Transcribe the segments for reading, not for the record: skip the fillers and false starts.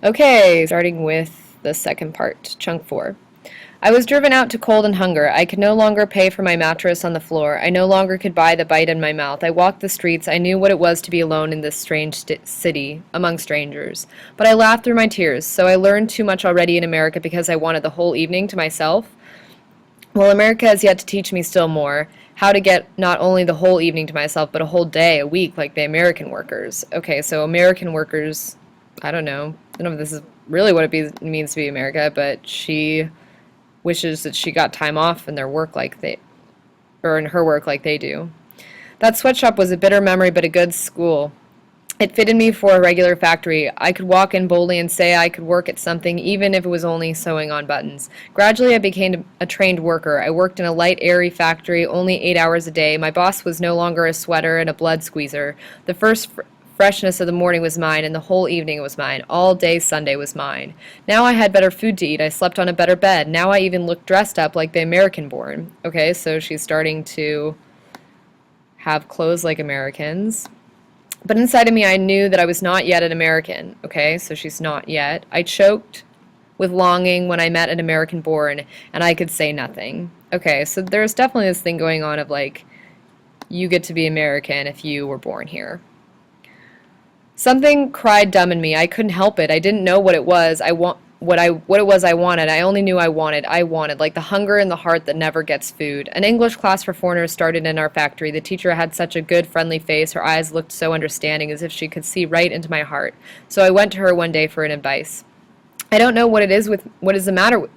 Okay, starting with the second part, chunk 4. I was driven out to cold and hunger. I could no longer pay for my mattress on the floor. I no longer could buy the bite in my mouth. I walked the streets. I knew what it was to be alone in this strange city, among strangers. But I laughed through my tears, so I learned too much already in America because I wanted the whole evening to myself. Well, America has yet to teach me still more how to get not only the whole evening to myself, but a whole day, a week, like the American workers. Okay, so American workers, I don't know. I don't know if this is really what it means to be America, but she wishes that she got time off in their work like they, or in her work like they do. That sweatshop was a bitter memory, but a good school. It fitted me for a regular factory. I could walk in boldly and say I could work at something, even if it was only sewing on buttons. Gradually, I became a trained worker. I worked in a light, airy factory, only 8 hours a day. My boss was no longer a sweater and a blood squeezer. The first freshness of the morning was mine, and the whole evening was mine. All day Sunday was mine. Now I had better food to eat. I slept on a better bed. Now I even looked dressed up like the American-born. Okay, so she's starting to have clothes like Americans. But inside of me, I knew that I was not yet an American. Okay, so she's not yet. I choked with longing when I met an American born, and I could say nothing. Okay, so there's definitely this thing going on of like, you get to be American if you were born here. Something cried dumb in me. I couldn't help it. I didn't know what it was. What it was I wanted. I only knew I wanted, like the hunger in the heart that never gets food. An English class for foreigners started in our factory. The teacher had such a good, friendly face. Her eyes looked so understanding, as if she could see right into my heart. So I went to her one day for an advice. I don't know what is the matter.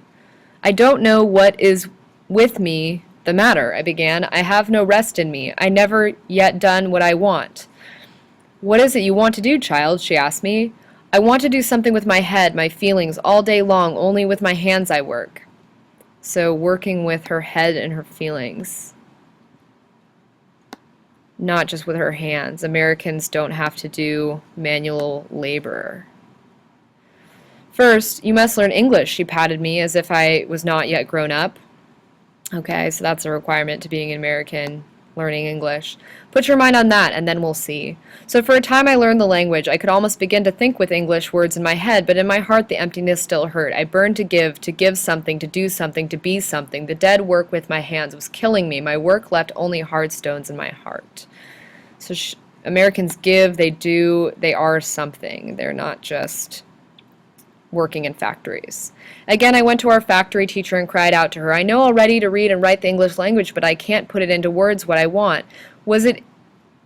I don't know what is with me the matter, I began. I have no rest in me. I never yet done what I want. What is it you want to do, child? She asked me. I want to do something with my head, my feelings, all day long. Only with my hands I work. So working with her head and her feelings. Not just with her hands. Americans don't have to do manual labor. First, you must learn English, she patted me as if I was not yet grown up. Okay, so that's a requirement to being an American, learning English. Put your mind on that, and then we'll see. So for a time I learned the language. I could almost begin to think with English words in my head, but in my heart the emptiness still hurt. I burned to give something, to do something, to be something. The dead work with my hands was killing me. My work left only hard stones in my heart. So Americans give, they do, they are something. They're not just working in factories. Again, I went to our factory teacher and cried out to her, I know already to read and write the English language, but I can't put it into words what I want. Was it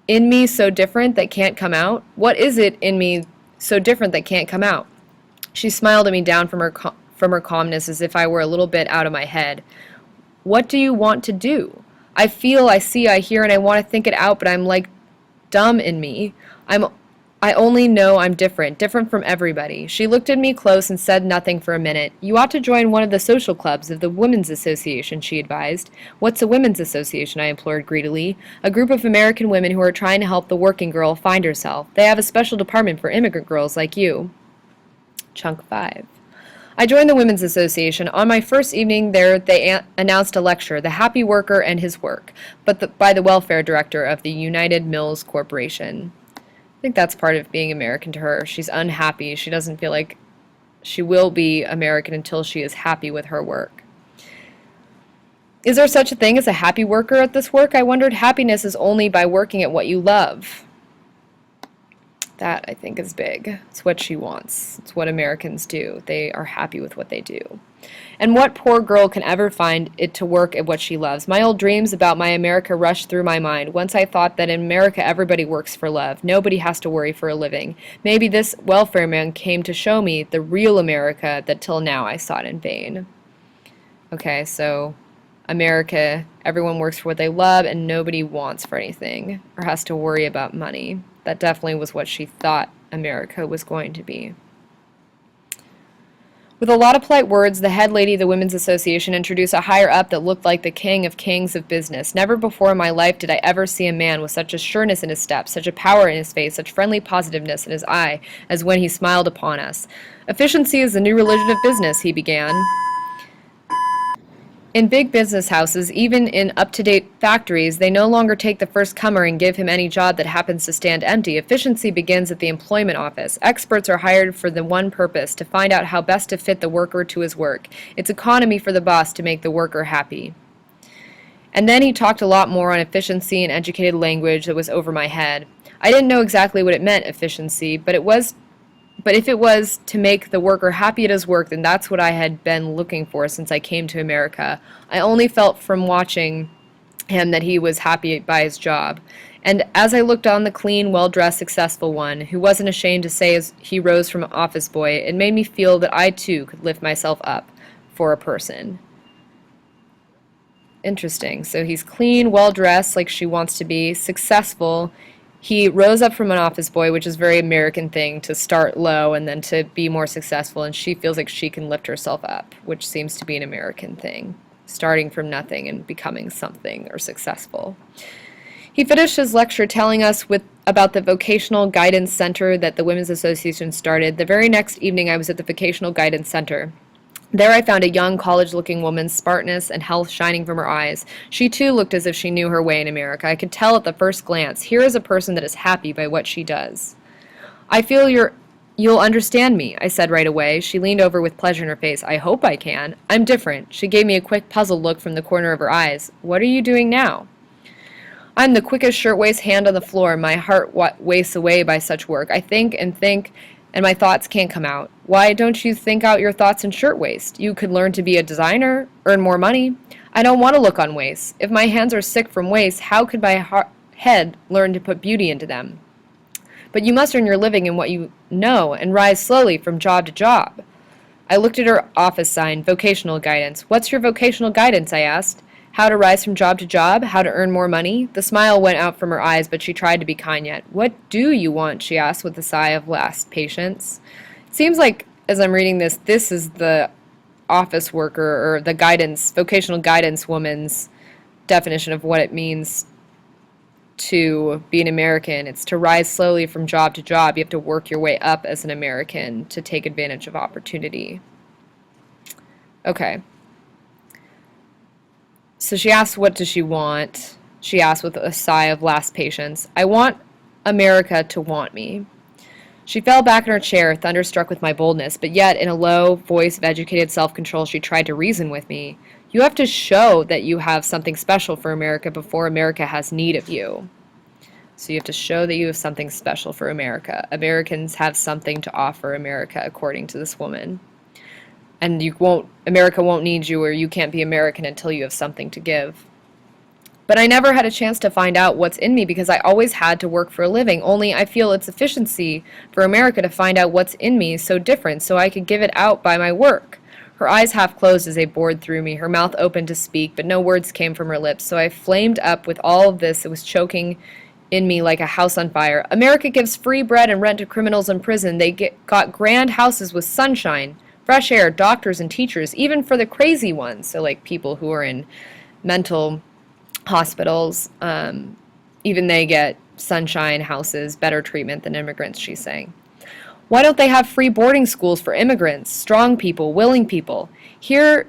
in me so different that can't come out? What is it in me so different that can't come out? She smiled at me down from her calmness as if I were a little bit out of my head. What do you want to do? I feel, I see, I hear, and I want to think it out, but I'm like dumb in me. I only know I'm different from everybody. She looked at me close and said nothing for a minute. You ought to join one of the social clubs of the Women's Association, she advised. What's a women's association? I implored greedily. A group of American women who are trying to help the working girl find herself. They have a special department for immigrant girls like you. Chunk 5. I joined the Women's Association. On my first evening there, they announced a lecture, The Happy Worker and His Work, by the welfare director of the United Mills Corporation. I think that's part of being American to her. She's unhappy. She doesn't feel like she will be American until she is happy with her work. Is there such a thing as a happy worker at this work? I wondered. Happiness is only by working at what you love. That, I think, is big. It's what she wants. It's what Americans do. They are happy with what they do. And what poor girl can ever find it to work at what she loves? My old dreams about my America rushed through my mind. Once I thought that in America everybody works for love. Nobody has to worry for a living. Maybe this welfare man came to show me the real America that till now I sought in vain. Okay, so America, everyone works for what they love and nobody wants for anything or has to worry about money. That definitely was what she thought America was going to be. With a lot of polite words, the head lady of the Women's Association introduced a higher-up that looked like the king of kings of business. Never before in my life did I ever see a man with such a sureness in his step, such a power in his face, such friendly positiveness in his eye, as when he smiled upon us. Efficiency is the new religion of business, he began. In big business houses, even in up-to-date factories, they no longer take the first comer and give him any job that happens to stand empty. Efficiency begins at the employment office. Experts are hired for the one purpose, to find out how best to fit the worker to his work. It's economy for the boss to make the worker happy. And then he talked a lot more on efficiency and educated language that was over my head. I didn't know exactly what it meant, efficiency, but if it was to make the worker happy at his work, then that's what I had been looking for since I came to America. I only felt from watching him that he was happy by his job. And as I looked on the clean, well-dressed, successful one, who wasn't ashamed to say as he rose from office boy, it made me feel that I too could lift myself up for a person. Interesting. So he's clean, well-dressed, like she wants to be, successful. He rose up from an office boy, which is a very American thing, to start low and then to be more successful, and she feels like she can lift herself up, which seems to be an American thing, starting from nothing and becoming something or successful. He finished his lecture telling us about the Vocational Guidance Center that the Women's Association started. The very next evening I was at the Vocational Guidance Center. There I found a young, college-looking woman, smartness and health shining from her eyes. She too looked as if she knew her way in America. I could tell at the first glance, here is a person that is happy by what she does. I feel you'll understand me, I said right away. She leaned over with pleasure in her face. I hope I can. I'm different. She gave me a quick puzzled look from the corner of her eyes. What are you doing now? I'm the quickest shirtwaist hand on the floor. My heart wastes away by such work. I think, and my thoughts can't come out. Why don't you think out your thoughts in shirtwaist? You could learn to be a designer, earn more money. I don't want to look on waist. If my hands are sick from waste, how could my head learn to put beauty into them? But you must earn your living in what you know and rise slowly from job to job. I looked at her office sign, vocational guidance. What's your vocational guidance? I asked. How to rise from job to job, how to earn more money. The smile went out from her eyes, but she tried to be kind yet. What do you want? She asked with a sigh of last patience. It seems like, as I'm reading this is the office worker or the vocational guidance woman's definition of what it means to be an American. It's to rise slowly from job to job. You have to work your way up as an American to take advantage of opportunity. Okay. So she asked, what does she want? She asked with a sigh of last patience. I want America to want me. She fell back in her chair, thunderstruck with my boldness, but yet in a low voice of educated self-control she tried to reason with me. You have to show that you have something special for America before America has need of you. So you have to show that you have something special for America. Americans have something to offer America, according to this woman. And America won't need you, or you can't be American until you have something to give. But I never had a chance to find out what's in me because I always had to work for a living. Only I feel it's efficiency for America to find out what's in me so different so I could give it out by my work. Her eyes half closed as they bored through me, her mouth opened to speak, but no words came from her lips. So I flamed up with all of this. It was choking in me like a house on fire. America gives free bread and rent to criminals in prison. They got grand houses with sunshine, fresh air, doctors and teachers, even for the crazy ones, so like people who are in mental hospitals, even they get sunshine houses, better treatment than immigrants, she's saying. Why don't they have free boarding schools for immigrants, strong people, willing people? Here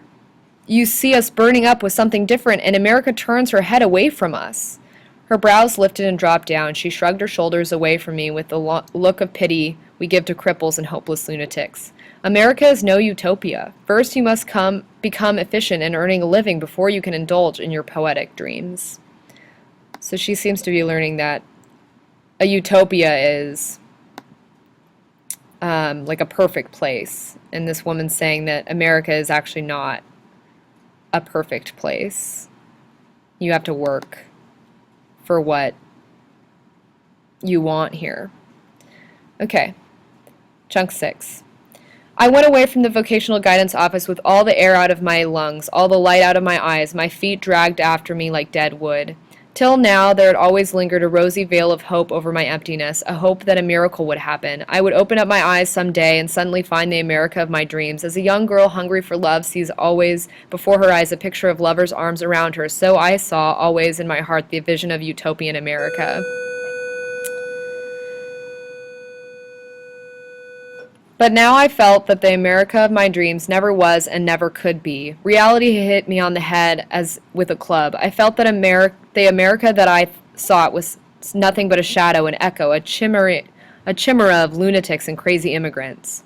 you see us burning up with something different, and America turns her head away from us. Her brows lifted and dropped down. She shrugged her shoulders away from me with the look of pity we give to cripples and hopeless lunatics. America is no utopia. First you must become efficient in earning a living before you can indulge in your poetic dreams. So she seems to be learning that a utopia is like a perfect place. And this woman's saying that America is actually not a perfect place. You have to work for what you want here. Okay, chunk 6. I went away from the vocational guidance office with all the air out of my lungs, all the light out of my eyes, my feet dragged after me like dead wood. Till now, there had always lingered a rosy veil of hope over my emptiness, a hope that a miracle would happen. I would open up my eyes some day and suddenly find the America of my dreams. As a young girl hungry for love sees always before her eyes a picture of lovers' arms around her, so I saw always in my heart the vision of utopian America. But now I felt that the America of my dreams never was and never could be. Reality hit me on the head as with a club. I felt that the America that I sought was nothing but a shadow, an echo, a chimera of lunatics and crazy immigrants.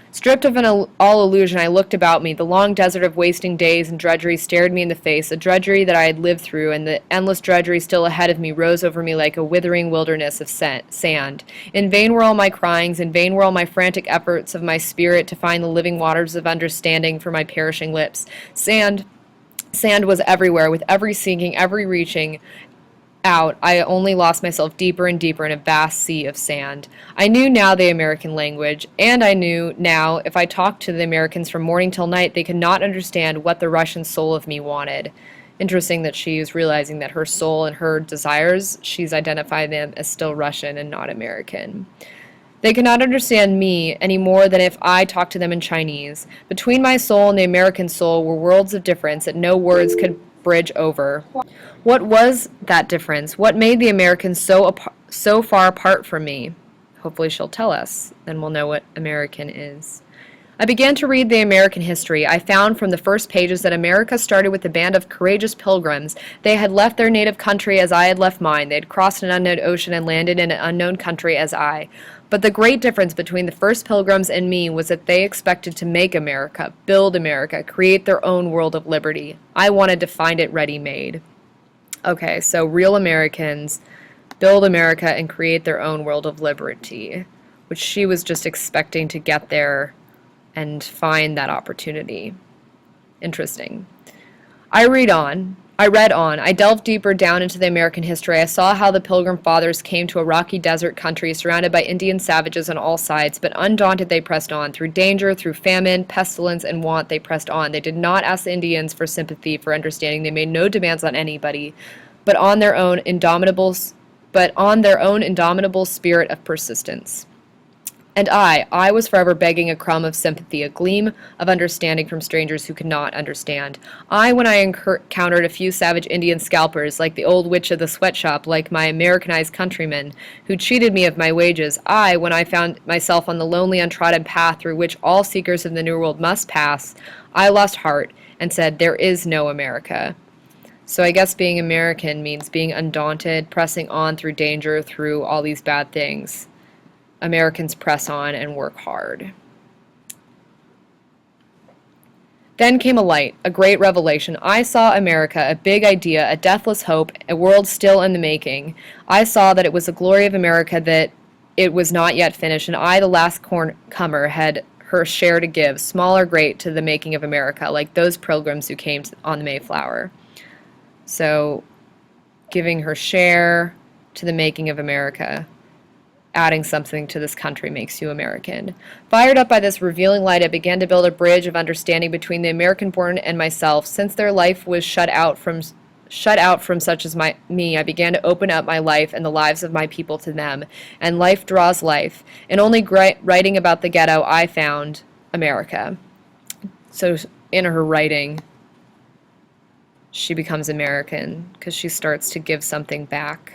Stripped of all illusion, I looked about me. The long desert of wasting days and drudgery stared me in the face, a drudgery that I had lived through, and the endless drudgery still ahead of me rose over me like a withering wilderness of sand. In vain were all my cryings, in vain were all my frantic efforts of my spirit to find the living waters of understanding for my perishing lips. Sand was everywhere, with every sinking, every reaching out, I only lost myself deeper and deeper in a vast sea of sand. I knew now the American language, and I knew now if I talked to the Americans from morning till night, they could not understand what the Russian soul of me wanted. Interesting that she's realizing that her soul and her desires, she's identified them as still Russian and not American. They could not understand me any more than if I talked to them in Chinese. Between my soul and the American soul were worlds of difference that no words could bridge over. What was that difference? What made the Americans so far apart from me? Hopefully she'll tell us, then we'll know what American is. I began to read the American history. I found from the first pages that America started with a band of courageous pilgrims. They had left their native country as I had left mine. They had crossed an unknown ocean and landed in an unknown country as I. But the great difference between the first pilgrims and me was that they expected to make America, build America, create their own world of liberty. I wanted to find it ready-made. Okay, so real Americans build America and create their own world of liberty, which she was just expecting to get there and find that opportunity. Interesting. I read on. I delved deeper down into the American history. I saw how the Pilgrim Fathers came to a rocky desert country surrounded by Indian savages on all sides, but undaunted they pressed on. Through danger, through famine, pestilence, and want, they pressed on. They did not ask the Indians for sympathy, for understanding. They made no demands on anybody, but on their own indomitable spirit of persistence. And I was forever begging a crumb of sympathy, a gleam of understanding from strangers who could not understand. When I encountered a few savage Indian scalpers, like the old witch of the sweatshop, like my Americanized countrymen, who cheated me of my wages. When I found myself on the lonely, untrodden path through which all seekers of the New World must pass, I lost heart and said, there is no America. So I guess being American means being undaunted, pressing on through danger, through all these bad things. Americans press on and work hard. Then came a light, a great revelation. I saw America, a big idea, a deathless hope, a world still in the making. I saw that it was the glory of America, that it was not yet finished, and I, the last comer, had her share to give, small or great, to the making of America, like those pilgrims who came on the Mayflower. So, giving her share to the making of America. Adding something to this country makes you American. Fired up by this revealing light, I began to build a bridge of understanding between the American-born and myself. Since their life was shut out from such as me, I began to open up my life and the lives of my people to them. And life draws life. And only writing about the ghetto, I found America. So in her writing, she becomes American because she starts to give something back.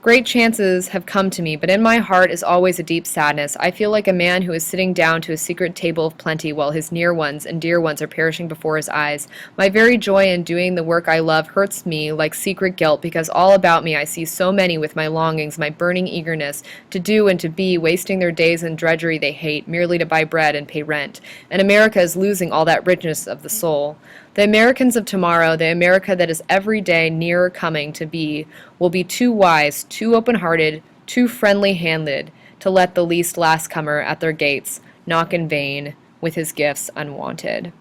Great chances have come to me, but in my heart is always a deep sadness. I feel like a man who is sitting down to a secret table of plenty while his near ones and dear ones are perishing before his eyes. My very joy in doing the work I love hurts me like secret guilt, because all about me I see so many with my longings, my burning eagerness to do and to be, wasting their days in drudgery they hate, merely to buy bread and pay rent. And America is losing all that richness of the soul. The Americans of tomorrow, the America that is every day nearer coming to be, will be too wise, too open-hearted, too friendly-handed to let the least last-comer at their gates knock in vain with his gifts unwanted.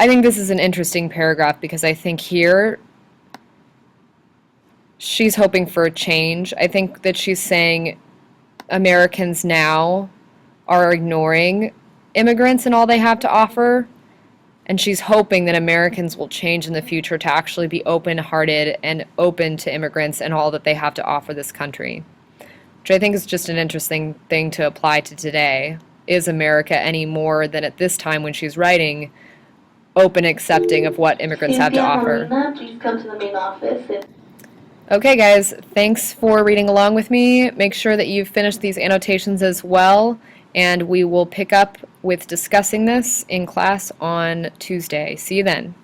I think this is an interesting paragraph because I think here she's hoping for a change. I think that she's saying Americans now are ignoring immigrants and all they have to offer. And she's hoping that Americans will change in the future to actually be open-hearted and open to immigrants and all that they have to offer this country. Which I think is just an interesting thing to apply to today. Is America any more than at this time when she's writing, open, accepting of what immigrants have to offer? Please come to the main office. Okay, guys, thanks for reading along with me. Make sure that you've finished these annotations as well. and we will pick up with discussing this in class on Tuesday. See you then.